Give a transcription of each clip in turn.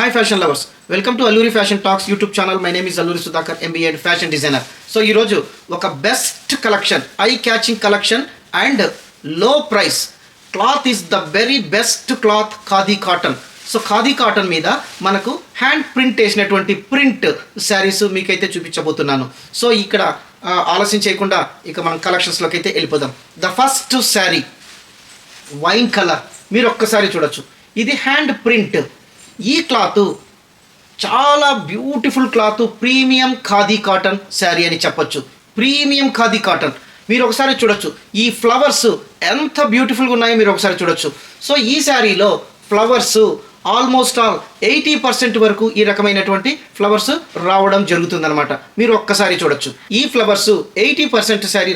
Hi fashion lovers, welcome to Alluri Fashion Talks YouTube channel. My name is Alluri Sudhakar, MBA and fashion designer. So ఈ రోజు ఒక best collection, eye catching collection and low price cloth is the very best cloth khadi cotton. So khadi cotton మీద మనకు hand print వేసినటువంటి print saris మీకైతే చూపించబోతున్నాను. So ఇక్కడ ఆలస్యం చేయకుండా ఇక మనం కలెక్షన్స్లోకి అయితే వెళ్ళిపోదాం. The first sari wine colour, మీరు ఒక్కసారి చూడొచ్చు. ఇది హ్యాండ్ ప్రింట్. ఈ క్లాత్ చాలా beautiful cloth, premium khadi cotton sari అని చెప్పొచ్చు. ప్రీమియం ఖాదీ కాటన్ మీరు ఒకసారి చూడొచ్చు. ఈ ఫ్లవర్స్ ఎంత బ్యూటిఫుల్గా ఉన్నాయో మీరు ఒకసారి చూడొచ్చు. సో ఈ శారీలో ఫ్లవర్స్ ఆల్మోస్ట్ ఆల్ 80% వరకు ఈ రకమైనటువంటి ఫ్లవర్స్ రావడం జరుగుతుందన్నమాట. మీరు ఒక్కసారి చూడొచ్చు. ఈ ఫ్లవర్స్ 80% శారీ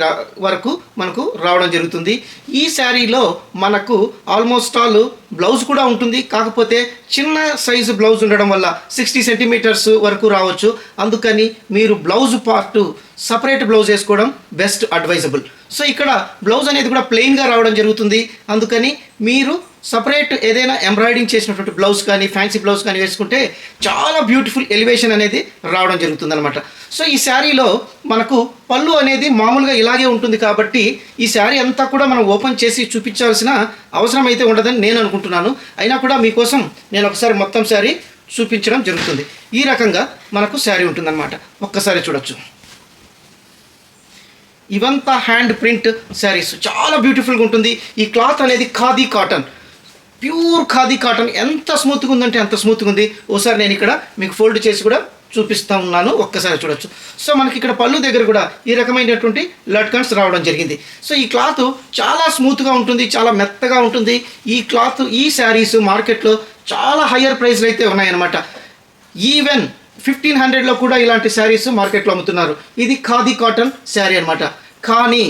వరకు మనకు రావడం జరుగుతుంది. ఈ శారీలో మనకు ఆల్మోస్ట్ ఆల్ బ్లౌజ్ కూడా ఉంటుంది. కాకపోతే చిన్న సైజు బ్లౌజ్ ఉండడం వల్ల 60 సెంటీమీటర్స్ వరకు రావచ్చు. అందుకని మీరు బ్లౌజ్ పార్ట్ సపరేట్ బ్లౌజ్ వేసుకోవడం బెస్ట్ అడ్వైజబుల్. సో ఇక్కడ బ్లౌజ్ అనేది కూడా ప్లెయిన్గా రావడం జరుగుతుంది. అందుకని మీరు సపరేట్ ఏదైనా ఎంబ్రాయిడింగ్ చేసినటువంటి బ్లౌజ్ కానీ ఫ్యాన్సీ బ్లౌజ్ కానీ వేసుకుంటే చాలా బ్యూటిఫుల్ ఎలివేషన్ అనేది రావడం జరుగుతుంది అనమాట. సో ఈ శారీలో మనకు పళ్ళు అనేది మామూలుగా ఇలాగే ఉంటుంది కాబట్టి ఈ శారీ అంతా కూడా మనం ఓపెన్ చేసి చూపించాల్సిన అవసరం అయితే ఉండదని నేను అనుకుంటున్నాను. అయినా కూడా మీకోసం నేను ఒకసారి మొత్తం శారీ చూపించడం జరుగుతుంది. ఈ రకంగా మనకు శారీ ఉంటుందన్నమాట. ఒక్కసారి చూడొచ్చు. ఇవంతా హ్యాండ్ ప్రింట్ శారీస్ చాలా బ్యూటిఫుల్గా ఉంటుంది. ఈ క్లాత్ అనేది khadi cotton, pure khadi cotton. ఎంత స్మూత్గా ఉందంటే అంత స్మూత్గా ఉంది. ఓసారి నేను ఇక్కడ మీకు ఫోల్డ్ చేసి కూడా చూపిస్తూ ఉన్నాను, ఒక్కసారి చూడొచ్చు. సో మనకి ఇక్కడ పళ్ళు దగ్గర కూడా ఈ రకమైనటువంటి లట్కన్స్ రావడం జరిగింది. సో ఈ క్లాత్ చాలా స్మూత్గా ఉంటుంది, చాలా మెత్తగా ఉంటుంది. ఈ క్లాత్, ఈ శారీస్ మార్కెట్లో చాలా హయ్యర్ ప్రైస్లు అయితే ఉన్నాయన్నమాట. ఈవెన్ 1500లో కూడా ఇలాంటి శారీస్ మార్కెట్లో అమ్ముతున్నారు. ఇది ఖాదీ కాటన్ శారీ అనమాట. కానీ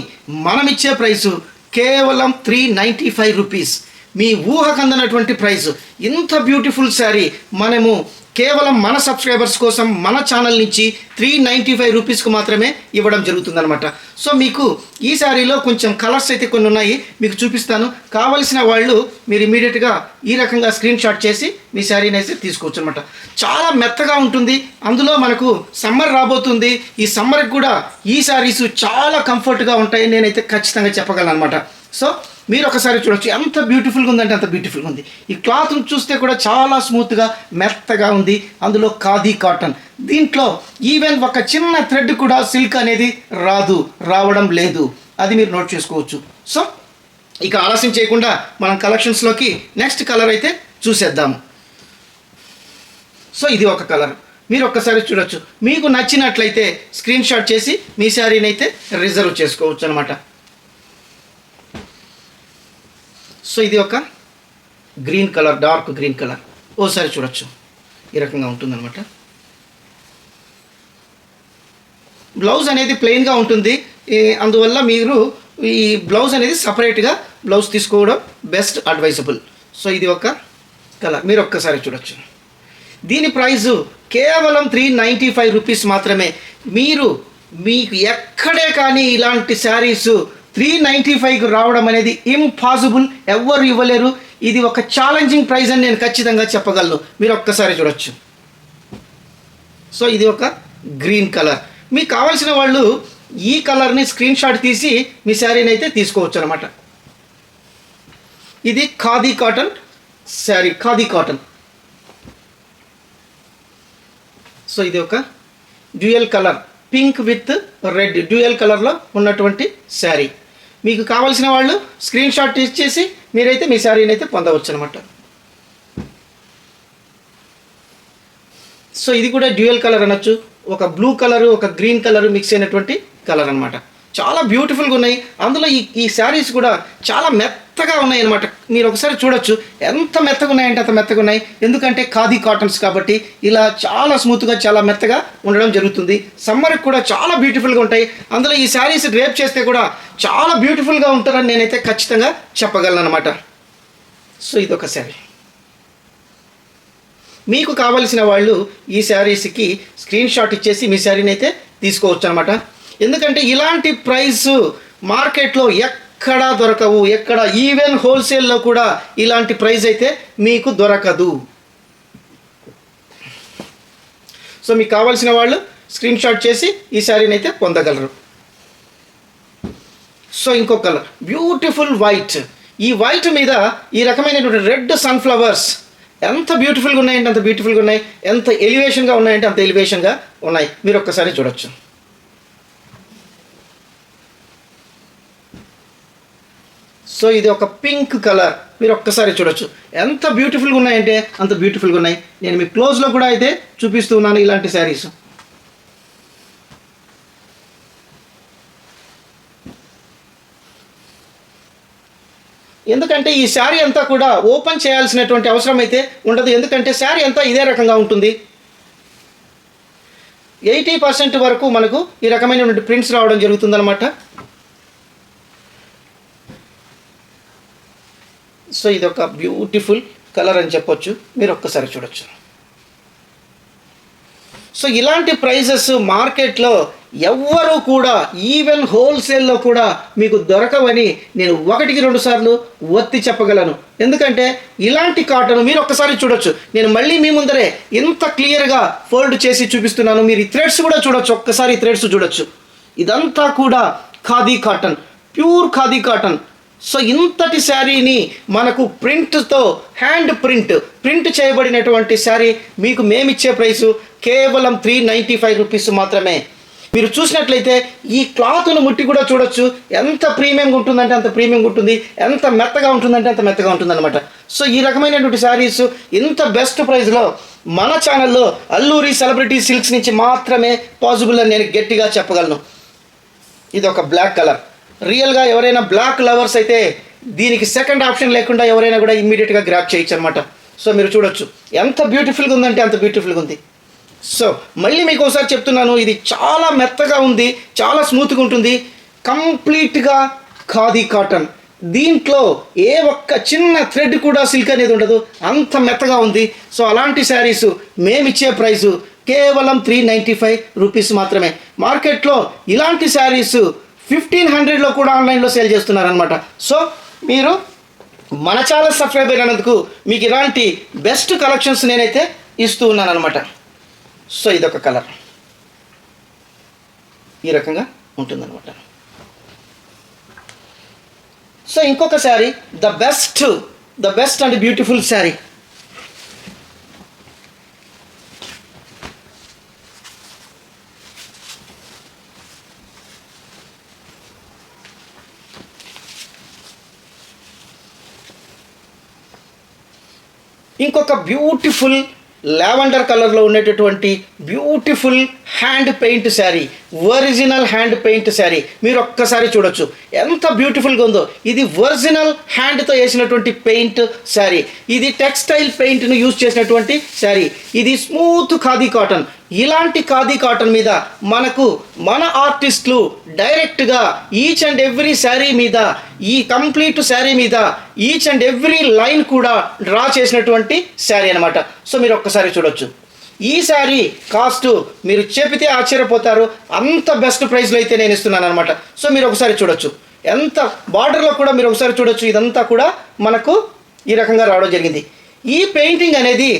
మనం ఇచ్చే ప్రైసు కేవలం 395 రూపీస్. మీ ఊహకు అందనటువంటి ప్రైస్. ఇంత బ్యూటిఫుల్ శారీ మనము కేవలం మన సబ్స్క్రైబర్స్ కోసం మన ఛానల్ నుంచి 395 రూపీస్కి మాత్రమే ఇవ్వడం జరుగుతుందనమాట. సో మీకు ఈ శారీలో కొంచెం కలర్స్ అయితే కొన్ని ఉన్నాయి, మీకు చూపిస్తాను. కావలసిన వాళ్ళు మీరు ఇమీడియట్గా ఈ రకంగా స్క్రీన్ షాట్ చేసి మీ శారీని అయితే తీసుకోవచ్చు అనమాట. చాలా మెత్తగా ఉంటుంది. అందులో మనకు సమ్మర్ రాబోతుంది. ఈ సమ్మర్కి కూడా ఈ శారీస్ చాలా కంఫర్ట్గా ఉంటాయి, నేనైతే ఖచ్చితంగా చెప్పగలను అనమాట. సో మీరు ఒకసారి చూడొచ్చు. ఎంత బ్యూటిఫుల్గా ఉందంటే అంత బ్యూటిఫుల్గా ఉంది. ఈ క్లాత్ను చూస్తే కూడా చాలా స్మూత్గా మెత్తగా ఉంది. అందులో ఖాదీ కాటన్. దీంట్లో ఈవెన్ ఒక చిన్న థ్రెడ్ కూడా సిల్క్ అనేది రావడం లేదు. అది మీరు నోట్ చేసుకోవచ్చు. సో ఇక ఆలస్యం చేయకుండా మనం కలెక్షన్స్లోకి నెక్స్ట్ కలర్ అయితే చూసేద్దాము. సో ఇది ఒక కలర్, మీరు ఒక్కసారి చూడొచ్చు. మీకు నచ్చినట్లయితే స్క్రీన్ షాట్ చేసి మీ శారీని అయితే రిజర్వ్ చేసుకోవచ్చు అనమాట. సో ఇది ఒక green colour, dark green colour. ఓసారి చూడొచ్చు. ఈ రకంగా ఉంటుందన్నమాట. బ్లౌజ్ అనేది ప్లెయిన్గా ఉంటుంది. అందువల్ల మీరు ఈ బ్లౌజ్ అనేది సపరేట్గా బ్లౌజ్ తీసుకోవడం బెస్ట్ అడ్వైజబుల్. సో ఇది ఒక కలర్, మీరు ఒక్కసారి చూడొచ్చు. దీని ప్రైజు కేవలం 395 రూపీస్ మాత్రమే. మీకు ఎక్కడే కానీ ఇలాంటి శారీస్ 395కి రావడం అనేది ఇంపాసిబుల్, ఎవ్వరు ఇవ్వలేరు. ఇది ఒక ఛాలెంజింగ్ ప్రైస్ అని నేను ఖచ్చితంగా చెప్పగలను. మీరు ఒక్కసారి చూడొచ్చు. సో ఇది ఒక గ్రీన్ కలర్. మీకు కావాల్సిన వాళ్ళు ఈ కలర్ని స్క్రీన్ షాట్ తీసి మీ శారీని అయితే తీసుకోవచ్చు అనమాట. ఇది khadi cotton sari, khadi cotton. So ఇది ఒక dual colour, pink with red dual కలర్లో ఉన్నటువంటి శారీ. మీకు కావాల్సిన వాళ్ళు స్క్రీన్ షాట్ ఇచ్చేసి మీరైతే మీ శారీని అయితే పొందవచ్చు అనమాట. సో ఇది కూడా డ్యూయల్ కలర్ అనొచ్చు. ఒక బ్లూ కలరు, ఒక గ్రీన్ కలరు మిక్స్ అయినటువంటి కలర్ అనమాట. చాలా బ్యూటిఫుల్గా ఉన్నాయి. అందులో ఈ శారీస్ కూడా చాలా మెత్తగా ఉన్నాయి అనమాట. మీరు ఒకసారి చూడొచ్చు. ఎంత మెత్తగా ఉన్నాయంటే అంత మెత్తగా ఉన్నాయి. ఎందుకంటే ఖాదీ కాటన్స్ కాబట్టి ఇలా చాలా స్మూత్గా, చాలా మెత్తగా ఉండడం జరుగుతుంది. సమ్మర్కి కూడా చాలా బ్యూటిఫుల్గా ఉంటాయి. అందులో ఈ శారీస్ డ్రేప్ చేస్తే కూడా చాలా బ్యూటిఫుల్గా ఉంటారని నేనైతే ఖచ్చితంగా చెప్పగలను అనమాట. సో ఇదొక శారీ. మీకు కావలసిన వాళ్ళు ఈ శారీస్కి స్క్రీన్ షాట్ ఇచ్చేసి మీ శారీని అయితే తీసుకోవచ్చు అనమాట. ఎందుకంటే ఇలాంటి ప్రైస్ మార్కెట్లో ఎక్కడా దొరకవు. ఈవెన్ హోల్సేల్లో కూడా ఇలాంటి ప్రైస్ అయితే మీకు దొరకదు. సో మీకు కావాల్సిన వాళ్ళు స్క్రీన్ షాట్ చేసి ఈ శారీని అయితే పొందగలరు. సో ఇంకో కలర్ బ్యూటిఫుల్ వైట్. ఈ వైట్ మీద ఈ రకమైనటువంటి రెడ్ సన్ఫ్లవర్స్ ఎంత బ్యూటిఫుల్గా ఉన్నాయంటే అంత బ్యూటిఫుల్గా ఉన్నాయి, ఎంత ఎలివేషన్గా ఉన్నాయంటే అంత ఎలివేషన్గా ఉన్నాయి. మీరు ఒక్కసారి చూడొచ్చు. సో ఇది ఒక పింక్ కలర్, మీరు ఒక్కసారి చూడొచ్చు ఎంత బ్యూటిఫుల్గా ఉన్నాయంటే అంత బ్యూటిఫుల్గా ఉన్నాయి. నేను మీకు క్లోజ్లో కూడా అయితే చూపిస్తూ ఉన్నాను ఇలాంటి శారీస్. ఎందుకంటే ఈ శారీ అంతా కూడా ఓపెన్ చేయాల్సినటువంటి అవసరం అయితే ఉండదు, ఎందుకంటే శారీ అంతా ఇదే రకంగా ఉంటుంది. 80% వరకు మనకు ఈ రకమైనటువంటి ప్రింట్స్ రావడం జరుగుతుందన్నమాట. సో ఇది ఒక బ్యూటిఫుల్ కలర్ అని చెప్పొచ్చు, మీరు ఒక్కసారి చూడొచ్చు. సో ఇలాంటి ప్రైజెస్ మార్కెట్లో ఎవ్వరూ కూడా ఈవెన్ హోల్సేల్లో కూడా మీకు దొరకవని నేను 1-2 సార్లు ఒత్తి చెప్పగలను. ఎందుకంటే ఇలాంటి కాటన్ మీరు ఒక్కసారి చూడొచ్చు. నేను మళ్ళీ మీ ముందరే ఇంత క్లియర్గా ఫోల్డ్ చేసి చూపిస్తున్నాను. మీరు ఈ థ్రెడ్స్ కూడా చూడొచ్చు, ఒక్కసారి థ్రెడ్స్ చూడొచ్చు. ఇదంతా కూడా khadi cotton, pure khadi cotton. So ఇంతటి శారీని మనకు ప్రింట్తో హ్యాండ్ ప్రింట్ చేయబడినటువంటి శారీ మీకు మేమిచ్చే ప్రైసు కేవలం 395 రూపీస్ మాత్రమే. మీరు చూసినట్లయితే ఈ క్లాత్ను ముట్టి కూడా చూడొచ్చు ఎంత ప్రీమియంగా ఉంటుందంటే అంత ప్రీమియంగా ఉంటుంది, ఎంత మెత్తగా ఉంటుందంటే అంత మెత్తగా ఉంటుందన్నమాట. సో ఈ రకమైనటువంటి శారీస్ ఇంత బెస్ట్ ప్రైస్లో మన ఛానల్లో అల్లూరి సెలబ్రిటీ సిల్క్స్ నుంచి మాత్రమే పాసిబుల్ అని నేను గట్టిగా చెప్పగలను. ఇది ఒక బ్లాక్ కలర్. రియల్గా ఎవరైనా బ్లాక్ లవర్స్ అయితే దీనికి సెకండ్ ఆప్షన్ లేకుండా ఎవరైనా కూడా ఇమ్మీడియట్గా గ్రాప్ చేయొచ్చు అనమాట. సో మీరు చూడొచ్చు ఎంత బ్యూటిఫుల్గా ఉందంటే అంత బ్యూటిఫుల్గా ఉంది. సో మళ్ళీ మీకు ఒకసారి చెప్తున్నాను, ఇది చాలా మెత్తగా ఉంది, చాలా స్మూత్గా ఉంటుంది, కంప్లీట్గా ఖాదీ కాటన్. దీంట్లో ఏ ఒక్క చిన్న థ్రెడ్ కూడా సిల్క్ అనేది ఉండదు, అంత మెత్తగా ఉంది. సో అలాంటి శారీస్ మేమిచ్చే ప్రైసు కేవలం 395 రూపీస్ మాత్రమే. మార్కెట్లో ఇలాంటి శారీస్ 1500లో కూడా ఆన్లైన్లో సేల్ చేస్తున్నారనమాట. సో మీరు మన ఛానల్ సబ్స్క్రైబ్ అయినందుకు మీకు ఇలాంటి బెస్ట్ కలెక్షన్స్ నేనైతే ఇస్తూ ఉన్నాను అనమాట. సో ఇదొక కలర్ ఈ రకంగా ఉంటుందన్నమాట. సో ఇంకొక sari the best and beautiful sari. ఇంకొక బ్యూటిఫుల్ లావెండర్ కలర్లో ఉండేటటువంటి beautiful hand paint sari, original hand paint sari. మీరు ఒక్కసారి చూడొచ్చు ఎంత బ్యూటిఫుల్గా ఉందో. ఇది ఒరిజినల్ హ్యాండ్తో వేసినటువంటి పెయింట్ శారీ. ఇది టెక్స్టైల్ పెయింట్ను యూజ్ చేసినటువంటి శారీ. ఇది స్మూత్ ఖాదీ కాటన్. ఇలాంటి ఖాదీ కాటన్ మీద మనకు మన ఆర్టిస్టులు డైరెక్ట్గా ఈచ్ అండ్ ఎవ్రీ శారీ మీద, ఈ కంప్లీట్ శారీ మీద ఈచ్ అండ్ ఎవ్రీ లైన్ కూడా డ్రా చేసినటువంటి శారీ అనమాట. సో మీరు ఒక్కసారి చూడొచ్చు. ఈ శారీ కాస్ట్ మీరు చెబితే ఆశ్చర్యపోతారు, అంత బెస్ట్ ప్రైస్లో అయితే నేను ఇస్తున్నాను అనమాట. సో మీరు ఒకసారి చూడొచ్చు ఎంత బార్డర్లో కూడా మీరు ఒకసారి చూడొచ్చు. ఇదంతా కూడా మనకు ఈ రకంగా రావడం జరిగింది. ఈ పెయింటింగ్ అనేది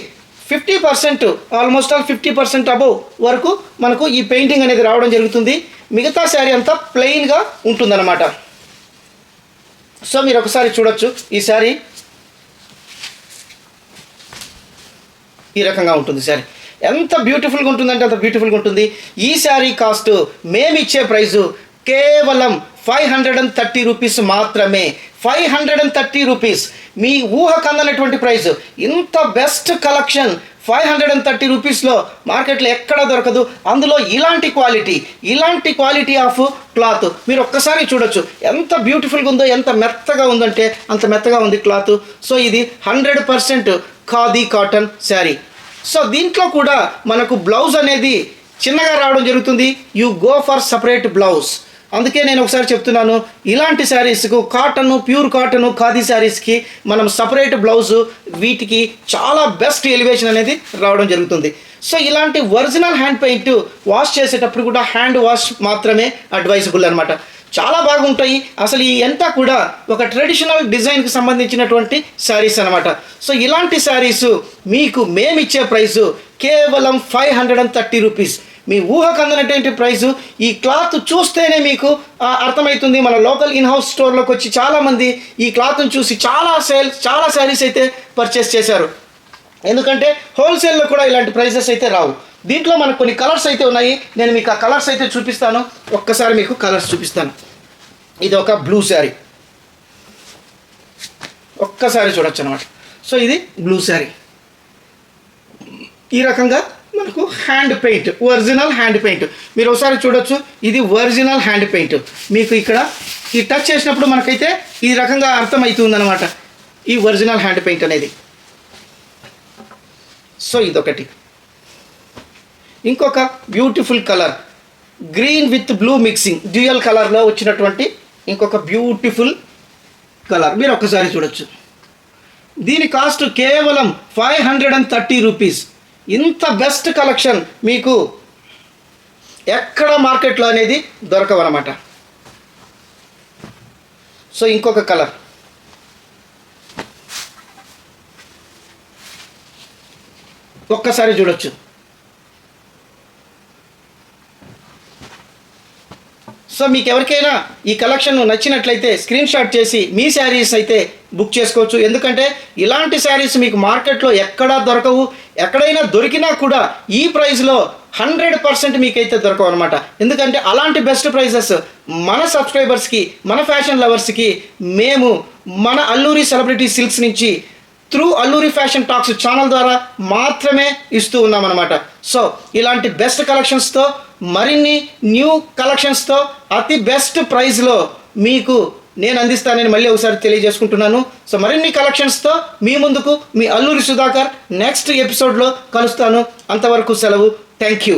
50% ఆల్మోస్ట్ ఆల్ 50% అబవ్ వరకు మనకు ఈ పెయింటింగ్ అనేది రావడం జరుగుతుంది. మిగతా శారీ అంతా ప్లెయిన్గా ఉంటుందన్నమాట. సో మీరు ఒకసారి చూడొచ్చు ఈ శారీ ఈ రకంగా ఉంటుంది. శారీ ఎంత బ్యూటిఫుల్గా ఉంటుందంటే అంత బ్యూటిఫుల్గా ఉంటుంది. ఈ శారీ కాస్ట్ మేమిచ్చే ప్రైజు కేవలం 530 రూపీస్ మాత్రమే. 530 రూపీస్, మీ ఊహకు అందనటువంటి ప్రైస్. ఇంత బెస్ట్ కలెక్షన్ 530 రూపీస్లో మార్కెట్లో ఎక్కడ దొరకదు. అందులో ఇలాంటి క్వాలిటీ ఆఫ్ క్లాత్ మీరు ఒక్కసారి చూడొచ్చు ఎంత బ్యూటిఫుల్గా ఉందో, ఎంత మెత్తగా ఉందంటే అంత మెత్తగా ఉంది క్లాత్. సో ఇది 100% ఖాదీ కాటన్ శారీ. సో దీంట్లో కూడా మనకు బ్లౌజ్ అనేది చిన్నగా రావడం జరుగుతుంది. You go for separate blouse. అందుకే నేను ఒకసారి చెప్తున్నాను, ఇలాంటి శారీస్కు ప్యూర్ కాటన్ ఖాదీ శారీస్కి మనం సపరేట్ బ్లౌజు, వీటికి చాలా బెస్ట్ ఎలివేషన్ అనేది రావడం జరుగుతుంది. సో ఇలాంటి ఒరిజినల్ హ్యాండ్ పెయింట్ వాష్ చేసేటప్పుడు కూడా హ్యాండ్ వాష్ మాత్రమే అడ్వైజబుల్ అనమాట. చాలా బాగుంటాయి. అసలు ఈ అంతా కూడా ఒక ట్రెడిషనల్ డిజైన్కి సంబంధించినటువంటి శారీస్ అనమాట. సో ఇలాంటి శారీస్ మీకు మేమిచ్చే ప్రైసు కేవలం 530 రూపీస్. మీ ఊహకు అందనటువంటి ప్రైసు. ఈ క్లాత్ చూస్తేనే మీకు అర్థమవుతుంది. మన లోకల్ ఇన్హౌస్ స్టోర్లోకి వచ్చి చాలామంది ఈ క్లాత్ను చూసి చాలా శారీస్ అయితే పర్చేస్ చేశారు. ఎందుకంటే హోల్సేల్లో కూడా ఇలాంటి ప్రైజెస్ అయితే రావు. దీంట్లో మనకు కొన్ని కలర్స్ అయితే ఉన్నాయి. నేను మీకు ఆ కలర్స్ అయితే చూపిస్తాను. ఒక్కసారి మీకు కలర్స్ చూపిస్తాను. ఇది ఒక బ్లూ శారీ, ఒక్కసారి చూడొచ్చు అనమాట. సో ఇది బ్లూ శారీ. ఈ రకంగా మనకు hand paint, original hand paint మీరు ఒకసారి చూడొచ్చు. ఇది ఒరిజినల్ హ్యాండ్ పెయింట్. మీకు ఇక్కడ ఈ టచ్ చేసినప్పుడు మనకైతే ఈ రకంగా అర్థమవుతుందన్నమాట ఈ ఒరిజినల్ హ్యాండ్ పెయింట్ అనేది. సో ఇదొకటి. ఇంకొక beautiful colour, green with blue mixing, dual కలర్లో వచ్చినటువంటి ఇంకొక బ్యూటిఫుల్ కలర్ మీరు ఒక్కసారి చూడొచ్చు. దీని కాస్ట్ కేవలం 530 రూపీస్. ఇంత బెస్ట్ కలెక్షన్ మీకు ఎక్కడ మార్కెట్లో అనేది దొరకవన్నమాట. సో ఇంకొక కలర్, ఒక్కసారి చూడొచ్చు. సో మీకు ఎవరికైనా ఈ కలెక్షన్ నచ్చినట్లయితే స్క్రీన్ షాట్ చేసి మీ శారీస్ అయితే బుక్ చేసుకోవచ్చు. ఎందుకంటే ఇలాంటి శారీస్ మీకు మార్కెట్లో ఎక్కడా దొరకవు. ఎక్కడైనా దొరికినా కూడా ఈ ప్రైస్లో 100% మీకైతే దొరకవు అనమాట. ఎందుకంటే అలాంటి బెస్ట్ ప్రైజెస్ మన సబ్స్క్రైబర్స్కి, మన ఫ్యాషన్ లవర్స్కి మేము మన అల్లూరి సెలబ్రిటీ సిల్క్స్ నుంచి through Alluri fashion talks channel ద్వారా మాత్రమే ఇస్తూ ఉన్నామన్నమాట. సో ఇలాంటి బెస్ట్ కలెక్షన్స్తో, మరిన్ని న్యూ కలెక్షన్స్తో అతి బెస్ట్ ప్రైస్లో మీకు నేను అందిస్తానని మళ్ళీ ఒకసారి తెలియజేసుకుంటున్నాను. సో మరిన్ని కలెక్షన్స్తో మీ ముందుకు మీ అల్లూరి సుధాకర్ నెక్స్ట్ ఎపిసోడ్లో కలుస్తాను. అంతవరకు సెలవు. Thank you.